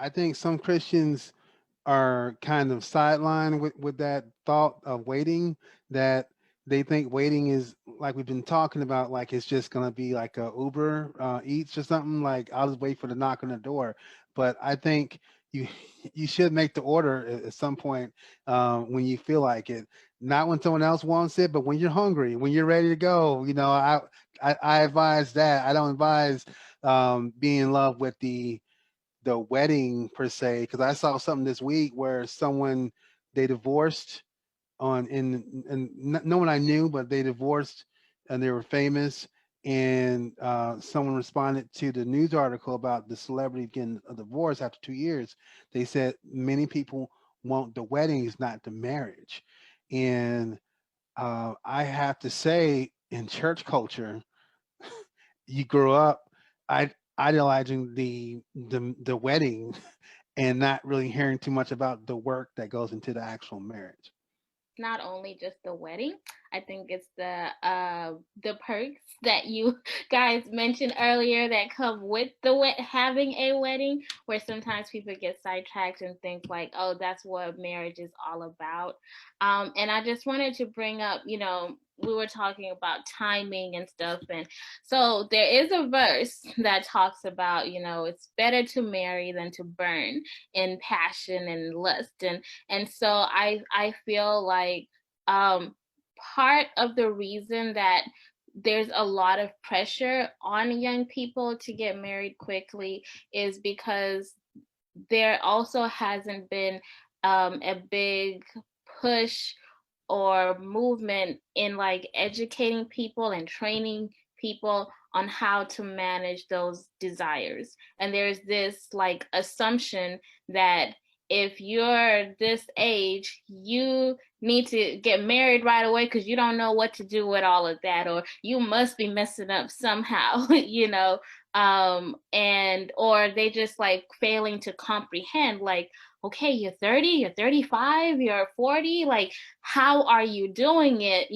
I think some Christians are kind of sidelined with that thought of waiting, that they think waiting is like we've been talking about, like it's just gonna be like a Uber Eats or something. Like I'll just wait for the knock on the door. But I think you you should make the order at some point when you feel like it, not when someone else wants it, but when you're hungry, when you're ready to go. I advise that. I don't advise being in love with the wedding per se, because I saw something this week where someone, they divorced on in and no one I knew, but they divorced and they were famous. And someone responded to the news article about the celebrity getting a divorce after 2 years. They said many people want the weddings, not the marriage. And I have to say, in church culture, you grow up idolizing the wedding and not really hearing too much about the work that goes into the actual marriage. Not only just the wedding. I think it's the perks that you guys mentioned earlier that come with having a wedding, where sometimes people get sidetracked and think like, oh, that's what marriage is all about. And I just wanted to bring up, we were talking about timing and stuff, and so there is a verse that talks about, it's better to marry than to burn in passion and lust, and so I feel like um part of the reason that there's a lot of pressure on young people to get married quickly is because there also hasn't been a big push or movement in like educating people and training people on how to manage those desires. And there's this like assumption that if you're this age, you need to get married right away because you don't know what to do with all of that, or you must be messing up somehow, and or they just like failing to comprehend, like, okay, you're 30, you're 35, you're 40, like, how are you doing it,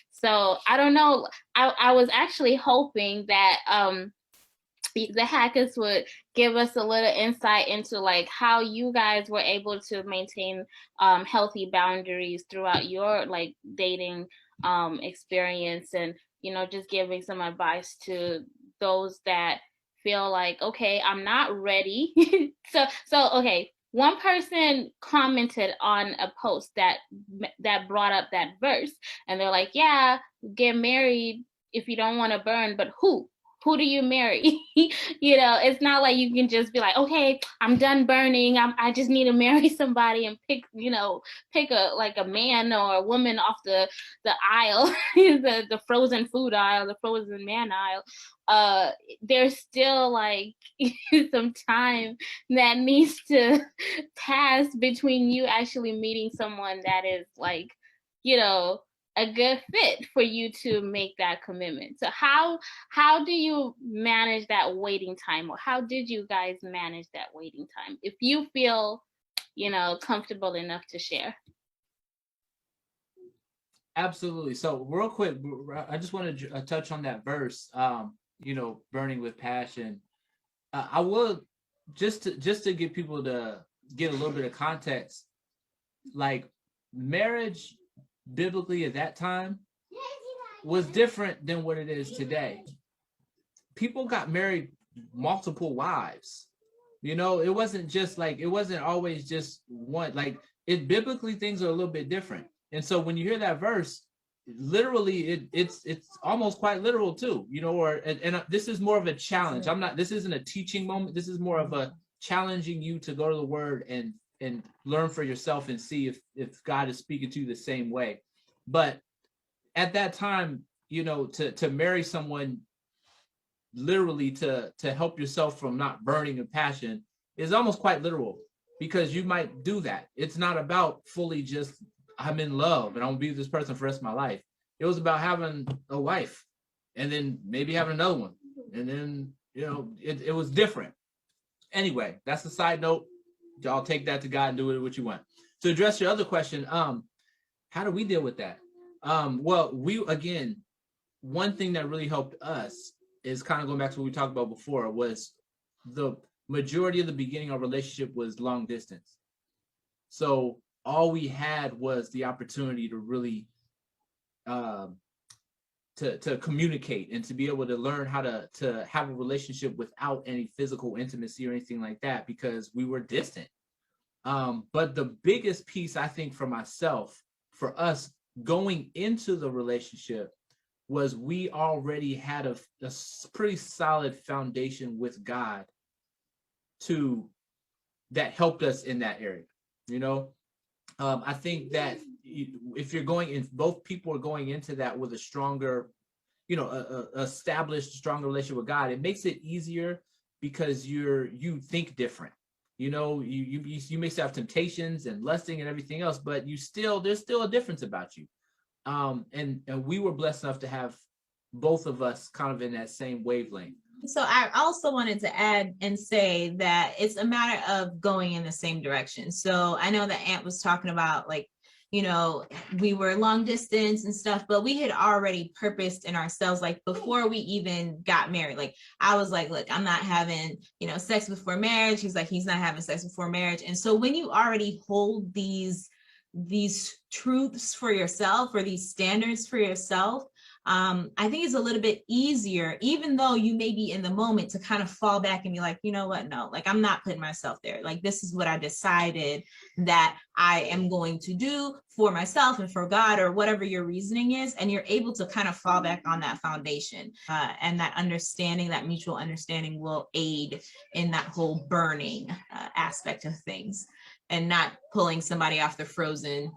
so I don't know. I was actually hoping that the hackers would give us a little insight into like how you guys were able to maintain healthy boundaries throughout your like dating experience, and just giving some advice to those that feel like, okay, I'm not ready. So okay, one person commented on a post that brought up that verse, and they're like, yeah, get married if you don't want to burn, but who do you marry? It's not like you can just be like, okay, I'm done burning. I just need to marry somebody and pick a like a man or a woman off the aisle, the frozen food aisle, the frozen man aisle. There's still like some time that needs to pass between you actually meeting someone that is like, you know, a good fit for you to make that commitment. So how do you manage that waiting time, or how did you guys manage that waiting time, if you feel, comfortable enough to share? Absolutely. So real quick, I just want to touch on that verse. Burning with passion. I will just to get people to get a little bit of context. Like marriage, biblically at that time, was different than what it is today. People got married multiple wives. It wasn't just like, it wasn't always just one. Like, it biblically, things are a little bit different. And so when you hear that verse, literally it's almost quite literal too, and this is more of a challenge. This isn't a teaching moment. This is more of a challenging you to go to the word and learn for yourself and see if God is speaking to you the same way. But at that time, to marry someone, literally to help yourself from not burning in passion, is almost quite literal, because you might do that. It's not about fully just, I'm in love and I'm gonna be with this person for the rest of my life. It was about having a wife and then maybe having another one. And then, it was different. Anyway, that's a side note. Y'all take that to God and do it what you want. To address your other question, how do we deal with that? Well, again, one thing that really helped us is kind of going back to what we talked about before, was the majority of the beginning of our relationship was long distance. So all we had was the opportunity to really to communicate and to be able to learn how to have a relationship without any physical intimacy or anything like that, because we were distant. But the biggest piece, I think, for myself, for us going into the relationship, was we already had a pretty solid foundation with God that helped us in that area. You know, I think that if you're going in, both people are going into that with a stronger, established stronger relationship with God, it makes it easier because you think different. You know, you may still have temptations and lusting and everything else, but there's still a difference about you. And we were blessed enough to have both of us kind of in that same wavelength. So I also wanted to add and say that it's a matter of going in the same direction. So I know that Ant was talking about, like, we were long distance and stuff, but we had already purposed in ourselves, like before we even got married. Like I was like, look, I'm not having, sex before marriage. He's like, he's not having sex before marriage. And so when you already hold these truths for yourself, or these standards for yourself, I think it's a little bit easier, even though you may be in the moment, to kind of fall back and be like, you know what? No, like I'm not putting myself there. Like this is what I decided that I am going to do for myself and for God, or whatever your reasoning is. And you're able to kind of fall back on that foundation. And that understanding, that mutual understanding, will aid in that whole burning aspect of things, and not pulling somebody off the frozen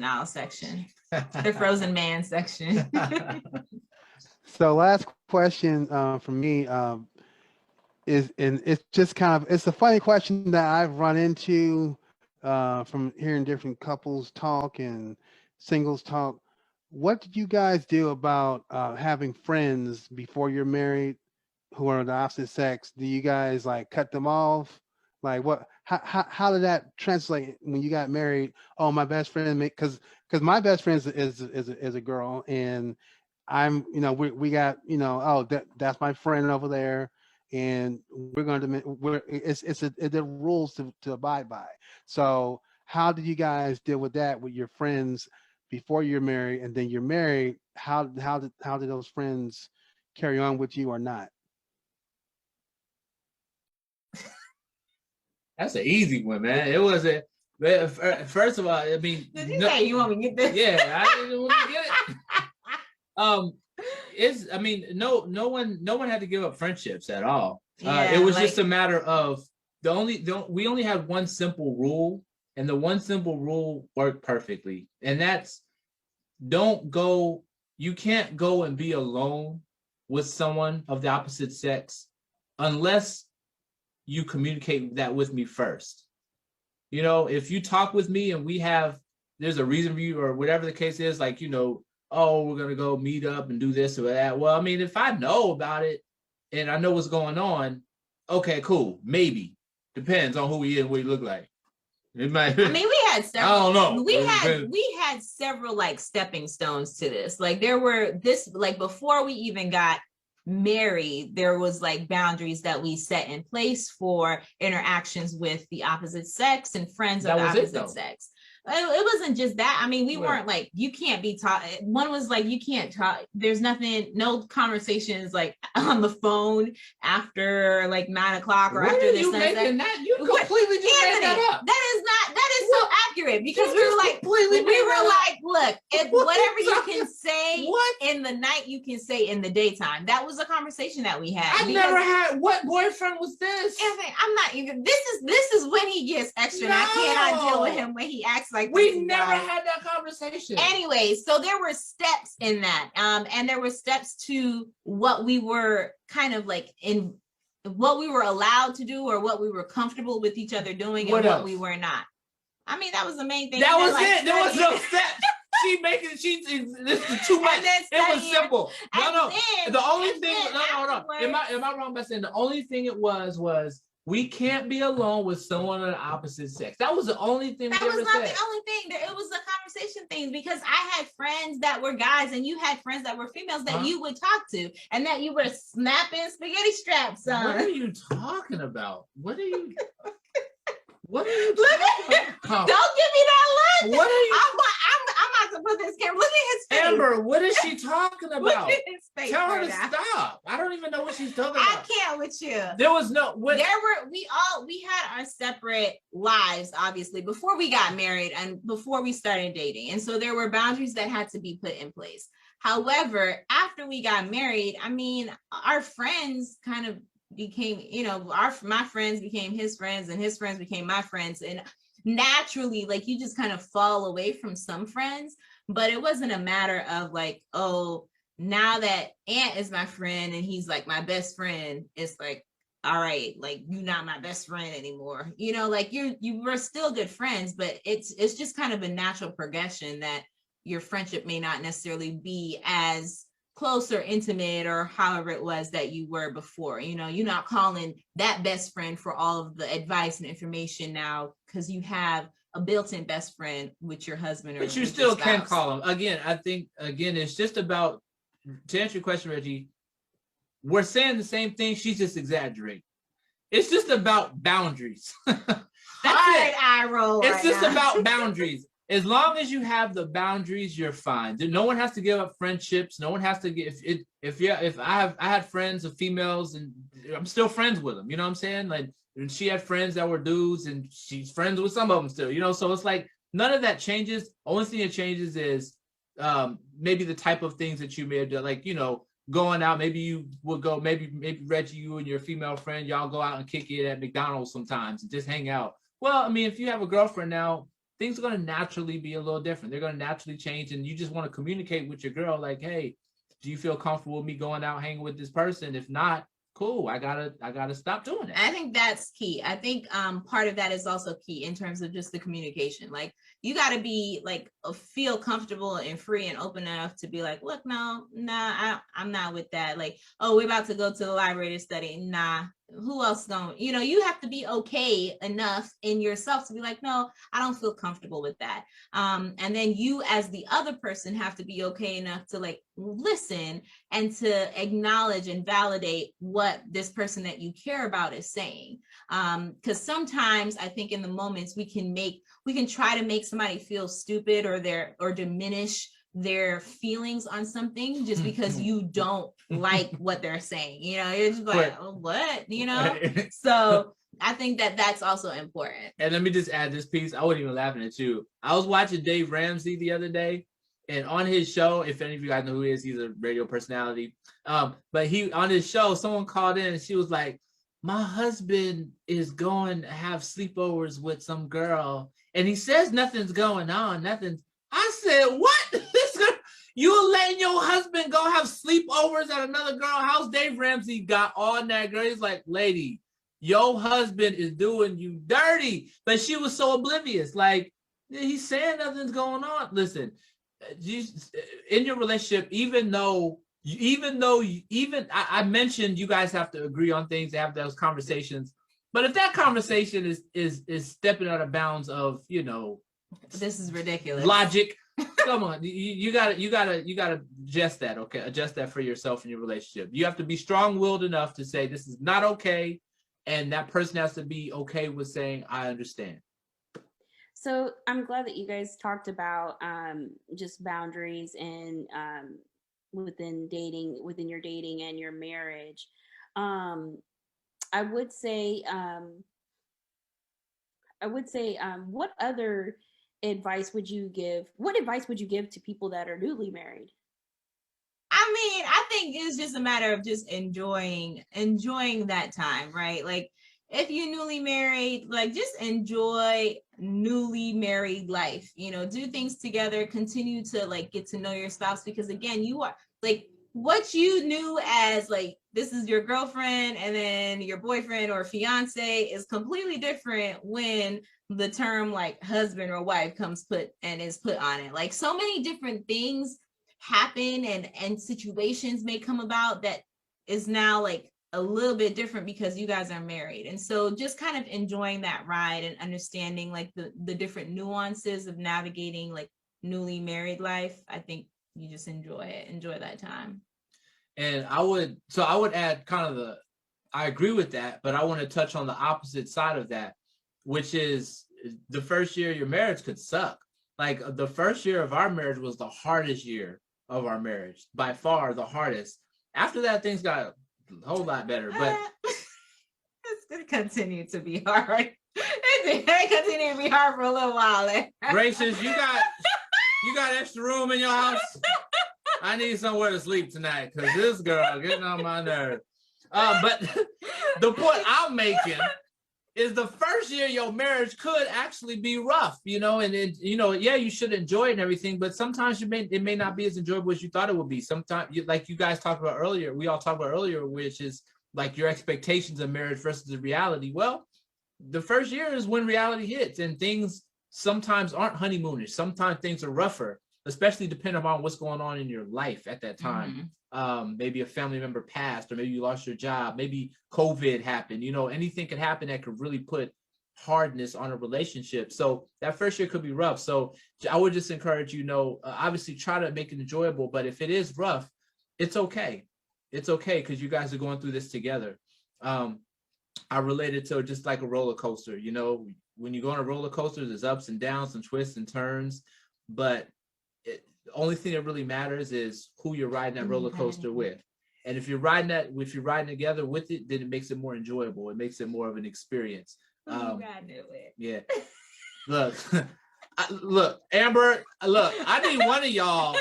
aisle section. The frozen man section. So last question from me is, and it's just it's a funny question that I've run into from hearing different couples talk and singles talk. What did you guys do about having friends before you're married who are the opposite sex? Do you guys like cut them off? Like how did that translate when you got married? Oh, my best friend, because my best friend is a girl, and I'm, we got, oh, that's my friend over there, and we're going to, it's the rules to abide by. So how did you guys deal with that with your friends before you're married, and then you're married? How did those friends carry on with you or not? That's an easy one, man. It wasn't. First of all, I mean, did you say you want me to get this? Yeah, I didn't want to get it. I mean, no one had to give up friendships at all. Yeah, it was just a matter of we only had one simple rule, and the one simple rule worked perfectly, and that's you can't go and be alone with someone of the opposite sex unless you communicate that with me first. If you talk with me and there's a reason for you, or whatever the case is, like, oh, we're going to go meet up and do this or that. Well, I mean, if I know about it and I know what's going on, okay, cool. Maybe. Depends on who he is and what he look like. It might, I mean, we had several. I don't know. We had several like stepping stones to this. Like before we even got married, there was like boundaries that we set in place for interactions with the opposite sex and friends of the opposite sex. It wasn't just that. I mean, we weren't like, you can't be taught. One was like, you can't talk. There's no conversations like on the phone after like 9 o'clock or after the sunset. You completely just made that up. That is so accurate, because we were like, look, whatever you can say in the night, you can say in the daytime. That was a conversation that we had. I never had. What boyfriend was this? Anthony, I'm not even. This is when he gets extra. And I cannot deal with him when he acts like we never had that conversation. Anyway, so there were steps in that, and there were steps to what we were kind of like in what we were allowed to do, or what we were comfortable with each other doing, and what we were not. I mean, that was the main thing. That was it. There was no steps. This is too much. It was simple. No. The only thing. No. Am I wrong by saying the only thing it was we can't be alone with someone of the opposite sex. That was the only thing That we was ever not said. the only thing. It was a conversation thing because I had friends that were guys and you had friends that were females that you would talk to and that you were snapping spaghetti straps on. What are you talking about? What are you talking about? Don't give me that look. What are you? I'm about to put this camera. Look at his face. Amber, what is she talking about? Look at his face. Tell her right to now. stop. I don't even know what she's talking I about. can't with you. There was no. We had our separate lives, obviously, before we got married and before we started dating. And so there were boundaries that had to be put in place. However, after we got married, I mean, our friends kind of became, my friends became his friends and his friends became my friends. And naturally, like, you just kind of fall away from some friends, but it wasn't a matter of like, oh, now that Ant is my friend and he's like my best friend, it's like, all right, like, you're not my best friend anymore. Like you were still good friends, but it's just kind of a natural progression that your friendship may not necessarily be as close or intimate or however it was that you were before. You're not calling that best friend for all of the advice and information now because you have a built-in best friend with your husband. But you still can call him. Again, I think, it's just about, to answer your question, Reggie, we're saying the same thing. She's just exaggerating. It's just about boundaries. That's it. I roll. It's just about boundaries. As long as you have the boundaries, you're fine. No one has to give up friendships. No one has to give. If I had friends of females and I'm still friends with them. You know what I'm saying? Like, she had friends that were dudes and she's friends with some of them still. So it's like none of that changes. Only thing that changes is maybe the type of things that you may have done, like, going out. Maybe you would go, maybe Reggie, you and your female friend, y'all go out and kick it at McDonald's sometimes and just hang out. Well, I mean, if you have a girlfriend now, things are going to naturally be a little different. They're going to naturally change. And you just want to communicate with your girl, like, hey, do you feel comfortable with me going out hanging with this person? If not, cool. I gotta stop doing it. I think that's key. I think part of that is also key in terms of just the communication. Like, you got to be like feel comfortable and free and open enough to be like, look, I'm not with that. Like, oh, we're about to go to the library to study. Nah, who else don't? You have to be okay enough in yourself to be like, no, I don't feel comfortable with that. And then you as the other person have to be okay enough to like listen and to acknowledge and validate what this person that you care about is saying. Because sometimes I think in the moments we can try to make somebody feel stupid or diminish their feelings on something just because you don't like what they're saying. You're just like, oh, what? So I think that that's also important. And let me just add this piece. I wasn't even laughing at you. I was watching Dave Ramsey the other day, and on his show, if any of you guys know who he is, he's a radio personality. But on his show, someone called in and she was like, my husband is going to have sleepovers with some girl and he says nothing's going on. I said, what? You letting your husband go have sleepovers at another girl's house? Dave Ramsey got on that girl. He's like, lady, your husband is doing you dirty. But she was so oblivious. Like, he's saying nothing's going on. Listen, in your relationship, even though I mentioned you guys have to agree on things, to have those conversations. But if that conversation is stepping out of bounds of, this is ridiculous logic, come on, you gotta adjust that. Okay, adjust that for yourself and your relationship. You have to be strong-willed enough to say this is not okay, and that person has to be okay with saying I understand. So I'm glad that you guys talked about just boundaries and within your dating and your marriage. I would say what other advice would you give? What advice would you give to people that are newly married? I mean, I think it's just a matter of just enjoying that time, right? Like, if you're newly married, like, just enjoy newly married life, do things together, continue to like get to know your spouse, because again, you are like, what you knew as like, this is your girlfriend and then your boyfriend or fiance is completely different when the term like husband or wife is put on it. Like, so many different things happen and situations may come about that is now like a little bit different because you guys are married. And so just kind of enjoying that ride and understanding like the different nuances of navigating like newly married life. I think you just enjoy that time. And I would add kind of I agree with that, but I want to touch on the opposite side of that, which is the first year of your marriage could suck. Like the first year of our marriage was the hardest year of our marriage, by far the hardest. After that, things got a whole lot better, but it's gonna continue to be hard. It's gonna continue to be hard for a little while. Gracious, you got extra room in your house? I need somewhere to sleep tonight because this girl getting on my nerves. But the point I'm making is the first year of your marriage could actually be rough, and yeah, you should enjoy it and everything, but sometimes it may not be as enjoyable as you thought it would be. Sometimes, like you guys talked about earlier, we all talked about earlier, which is like your expectations of marriage versus the reality. Well, the first year is when reality hits, and things sometimes aren't honeymoonish. Sometimes things are rougher, especially depending on what's going on in your life at that time. Maybe a family member passed, or maybe you lost your job, maybe COVID happened, anything could happen that could really put hardness on a relationship. So that first year could be rough. So I would just encourage obviously try to make it enjoyable, but if it is rough, it's okay. It's okay, because you guys are going through this together. I relate it to just like a roller coaster. When you go on a roller coaster, there's ups and downs and twists and turns, but the only thing that really matters is who you're riding that roller coaster with. And if you're riding together with it, then it makes it more enjoyable. It makes it more of an experience. Yeah. Look, Amber, I need one of y'all,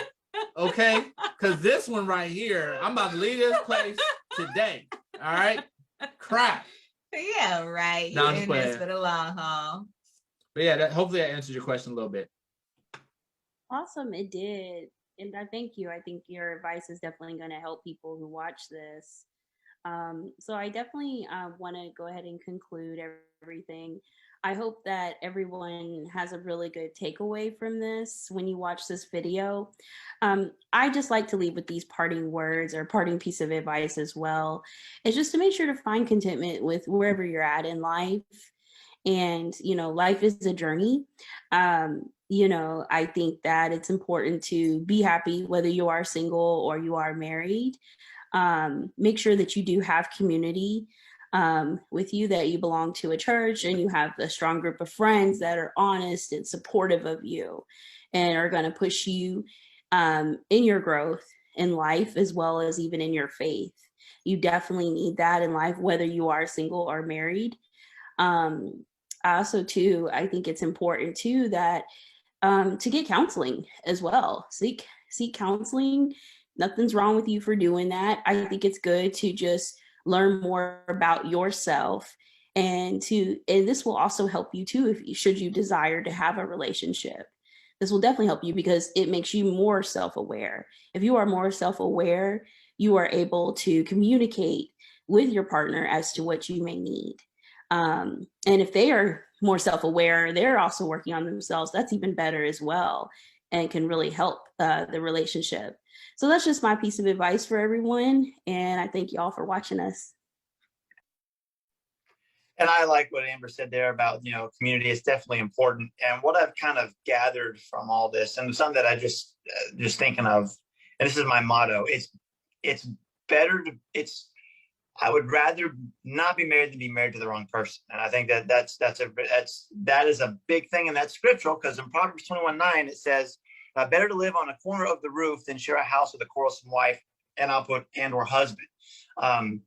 okay? Because this one right here, I'm about to leave this place today. All right? Crap. Yeah, right. No, you're in this for the long haul. But yeah, hopefully that answers your question a little bit. Awesome, it did. And I thank you. I think your advice is definitely going to help people who watch this. So I definitely want to go ahead and conclude everything. I hope that everyone has a really good takeaway from this when you watch this video. I just like to leave with these parting words or parting piece of advice as well. It's just to make sure to find contentment with wherever you're at in life. And, life is a journey. I think that it's important to be happy whether you are single or you are married. Make sure that you do have community with you, that you belong to a church and you have a strong group of friends that are honest and supportive of you and are going to push you in your growth in life as well as even in your faith. You definitely need that in life, whether you are single or married. Also, too, I think it's important, too, that to get counseling as well. Seek counseling. Nothing's wrong with you for doing that. I think it's good to just learn more about yourself, and this will also help you, too, should you desire to have a relationship. This will definitely help you because it makes you more self-aware. If you are more self-aware, you are able to communicate with your partner as to what you may need. And if they are more self-aware, they're also working on themselves, that's even better as well and can really help the relationship. So that's just my piece of advice for everyone. And I thank y'all for watching us. And I like what Amber said there about, community is definitely important. And what I've kind of gathered from all this, and something that I just thinking of, and this is my motto, I would rather not be married than be married to the wrong person. And I think that is a big thing, and that's scriptural, because in Proverbs 21:9 it says, better to live on a corner of the roof than share a house with a quarrelsome wife, and or husband.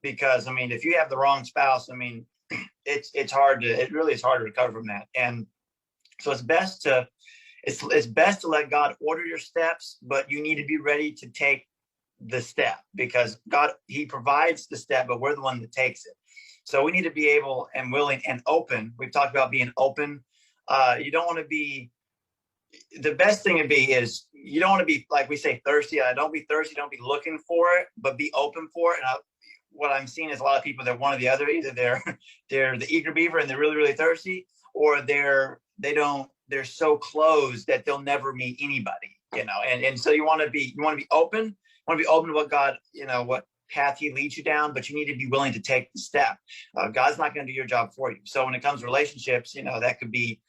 Because if you have the wrong spouse, it really is hard to recover from that. And so it's best to let God order your steps, but you need to be ready to take the step, because God, he provides the step, but we're the one that takes it. So we need to be able and willing and open. We've talked about being open. You don't want to be, the best thing to be is, you don't want to be, like we say, thirsty. Don't be thirsty. Don't be looking for it, but be open for it. And what I'm seeing is a lot of people, they're one or the other. Either they're the eager beaver and they're really, really thirsty, or they're so closed that they'll never meet anybody, and so you want to be open. Want to be open to what God, path he leads you down, but you need to be willing to take the step. God's not going to do your job for you. So when it comes to relationships, that could be,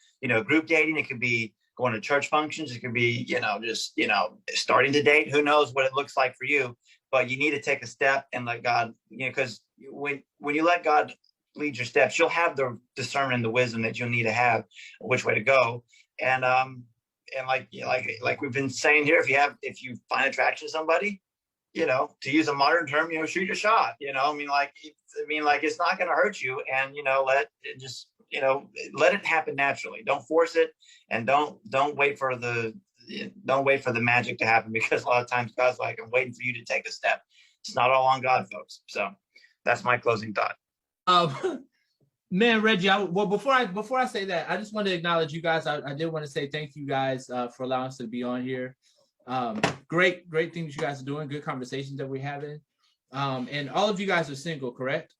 group dating. It could be going to church functions. It could be, just, starting to date. Who knows what it looks like for you, but you need to take a step and let God, because when you let God lead your steps, you'll have the discernment and the wisdom that you'll need to have which way to go. And like we've been saying here, if you find attraction to somebody, to use a modern term, shoot your shot. It's not going to hurt you, and let it happen naturally. Don't force it, and don't wait for the magic to happen, because a lot of times God's like, I'm waiting for you to take a step. It's not all on God, folks. So that's my closing thought. Man, Reggie, before I say that, I just want to acknowledge you guys. I did want to say thank you guys for allowing us to be on here. Great things you guys are doing. Good conversations that we're having. And all of you guys are single, correct?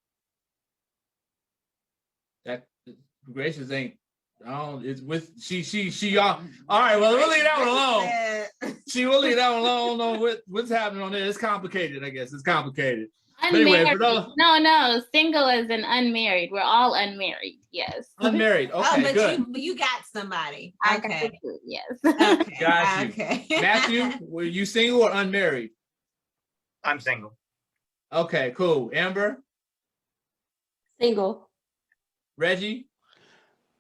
That Gracious ain't. It's with she y'all. All right, well, we'll leave that one alone. We'll leave that one alone. I don't know what's happening on there. It's complicated, I guess. It's complicated. Unmarried. Anyway, No, single as in unmarried. We're all unmarried. Yes. Unmarried. Okay, but good. you got somebody. I Okay. got you, yes. Okay. Got you. Okay. Matthew, were you single or unmarried? I'm single. Okay, cool. Amber? Single. Reggie?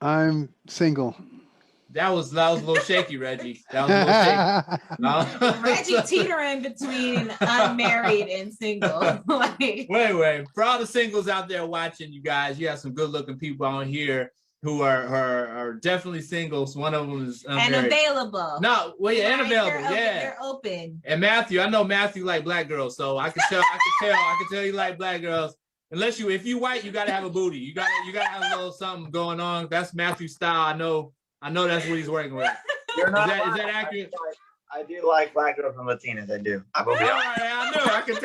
I'm single. That was a little shaky, Reggie. That was a little shaky. Reggie teetering between unmarried and single. Wait. For all the singles out there watching, you guys, you have some good-looking people on here who are definitely singles. One of them is unmarried. And available. No, well, yeah, and available. They're open. And Matthew, I know Matthew like black girls, so I can tell you like black girls. Unless if you white, you gotta have a booty. You gotta have a little something going on. That's Matthew's style. I know that's what he's working with. You're not is that accurate? I do like black girls and Latinas. I do. I know. I can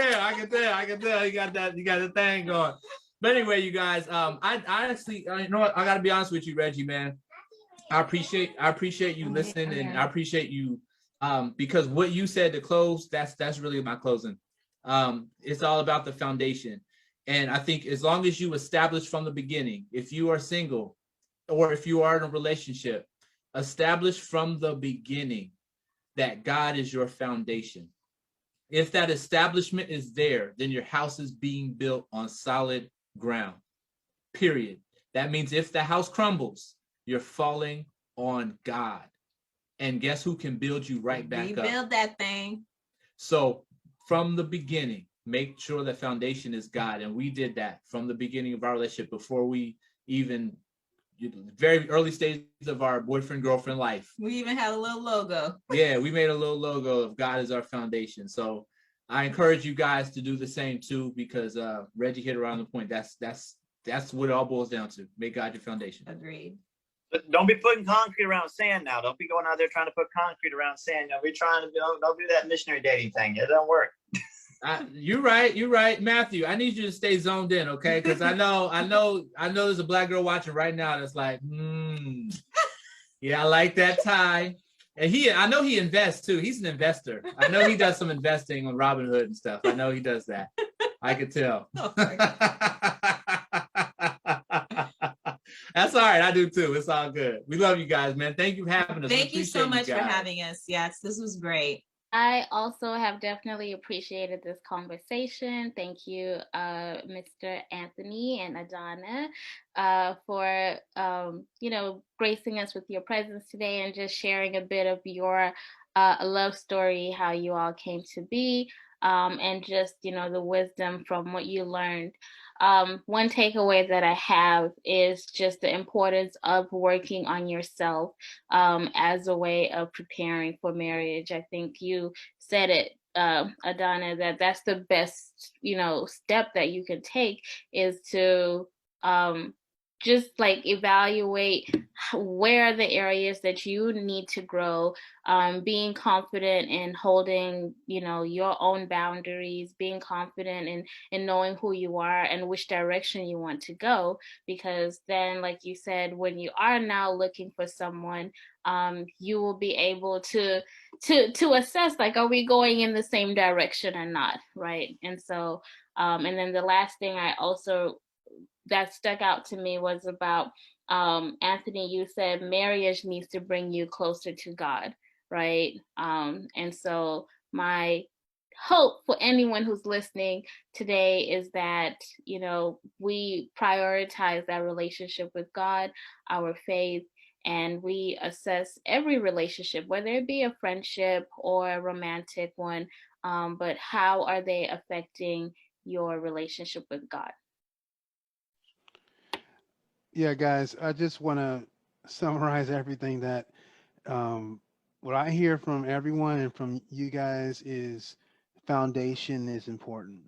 tell. You got the thing going. But anyway, you guys, I honestly, you know what? I gotta be honest with you, Reggie, man. I appreciate you listening, and I appreciate you, because what you said to close, that's really my closing. It's all about the foundation. And I think as long as you establish from the beginning, if you are single or if you are in a relationship, establish from the beginning that God is your foundation. If that establishment is there, then your house is being built on solid ground, period. That means if the house crumbles, you're falling on God. And guess who can build you right back up? Rebuild that thing. So from the beginning, make sure the foundation is God. And we did that from the beginning of our relationship, before we even, very early stages of our boyfriend-girlfriend life. We even had a little logo. Yeah, we made a little logo of God is our foundation. So I encourage you guys to do the same too, because Reggie hit around the point. That's what it all boils down to. Make God your foundation. Agreed. But don't be putting concrete around sand now. Don't be going out there trying to put concrete around sand. Don't do that missionary dating thing. It don't work. You're right, Matthew. I need you to stay zoned in, okay? Because I know there's a black girl watching right now that's like, yeah, I like that tie. And I know he invests too. He's an investor. I know he does some investing on Robinhood and stuff. I know he does that. I could tell. Oh, that's all right. I do too. It's all good. We love you guys, man. Thank you for having us. Thank you so much for having us. Yes, this was great. I also have definitely appreciated this conversation. Thank you, Mr. Anthony and Adanna, for gracing us with your presence today and just sharing a bit of your love story, how you all came to be, and just the wisdom from what you learned. One takeaway that I have is just the importance of working on yourself as a way of preparing for marriage. I think you said it, Adanna, that's the best, step that you can take, is to just evaluate where are the areas that you need to grow, being confident in holding, your own boundaries, being confident in knowing who you are and which direction you want to go. Because then, like you said, when you are now looking for someone, you will be able to assess, are we going in the same direction or not, right? And so And then the last thing that stuck out to me was about Anthony, you said marriage needs to bring you closer to God, right? And so my hope for anyone who's listening today is that, we prioritize that relationship with God, our faith, and we assess every relationship, whether it be a friendship or a romantic one, but how are they affecting your relationship with God? Yeah, guys, I just want to summarize everything that what I hear from everyone and from you guys is foundation is important.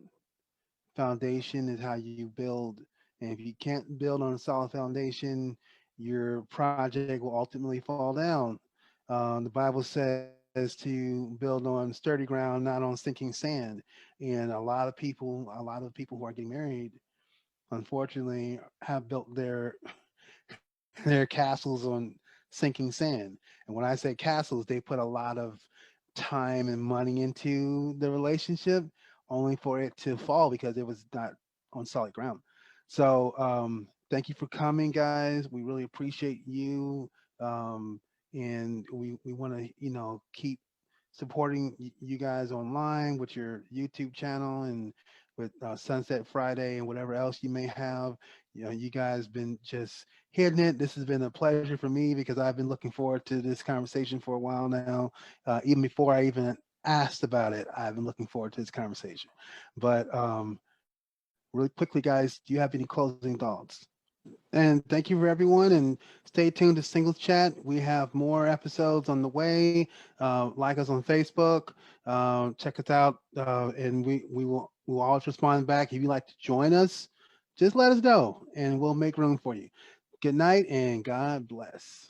Foundation is how you build. And if you can't build on a solid foundation, your project will ultimately fall down. The Bible says to build on sturdy ground, not on sinking sand. And a lot of people who are getting married, unfortunately, have built their castles on sinking sand. And when I say castles, they put a lot of time and money into the relationship only for it to fall because it was not on solid ground. So thank you for coming, guys. We really appreciate you. Um, and we want to, keep supporting you guys online with your YouTube channel and with Sunset Friday and whatever else you may have. You guys been just hitting it. This has been a pleasure for me because I've been looking forward to this conversation for a while now. Even before I even asked about it, I've been looking forward to this conversation. But really quickly, guys, do you have any closing thoughts? And thank you for everyone. And stay tuned to Singles Chat. We have more episodes on the way. Like us on Facebook. Check us out, and we will always respond back. If you'd like to join us, just let us know, and we'll make room for you. Good night, and God bless.